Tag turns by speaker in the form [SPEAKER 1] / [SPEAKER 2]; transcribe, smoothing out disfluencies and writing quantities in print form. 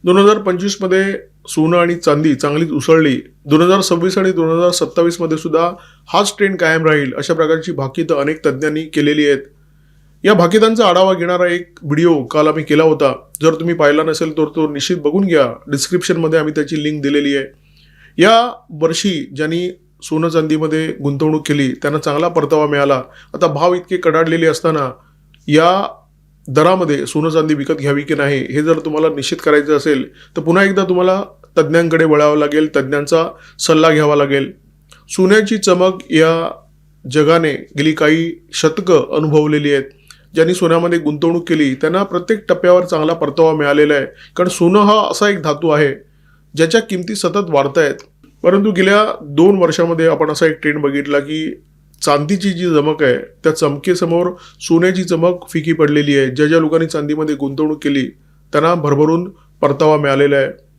[SPEAKER 1] 2025 मध्ये सोनं आणि चांदी चांगलीच उसळली. 2026 आणि 2027 मध्ये सुद्धा हाच ट्रेंड कायम राहील अशा प्रकारची भाकीतं अनेक तज्ज्ञांनी केलेली आहेत. या भाकीतांचा आढावा घेणारा एक व्हिडिओ काल आम्ही केला होता. जर तुम्ही पाहिला नसेल तर तो निश्चित बघून घ्या. डिस्क्रिप्शनमध्ये आम्ही त्याची लिंक दिलेली आहे. या वर्षी ज्यांनी सोनं चांदीमध्ये गुंतवणूक केली त्यांना चांगला परतावा मिळाला. आता भाव इतके कडाडलेले असताना या दरामध्ये सोनं चांदी विकत घ्यावी की नाही हे जर तुम्हाला निश्चित करायचं असेल तर पुन्हा एकदा तुम्हाला तज्ज्ञांकडे वळावं लागेल, तज्ज्ञांचा सल्ला घ्यावा लागेल. सोन्याची चमक या जगाने गेली काही शतकं अनुभवलेली आहेत. ज्यांनी सोन्यामध्ये गुंतवणूक केली त्यांना प्रत्येक टप्प्यावर चांगला परतावा मिळालेला आहे. कारण सोनं हा असा एक धातू आहे ज्याच्या किमती सतत वाढत आहेत. परंतु गेल्या 2 वर्षामध्ये आपण असा एक ट्रेंड बघितला की चांदीची जी चमक आहे त्या चमकेसमोर सोन्याची चमक फिकी पडलेली आहे. ज्या लोकांनी चांदीमध्ये गुंतवणूक केली त्यांना भरभरून परतावा मिळालेला आहे.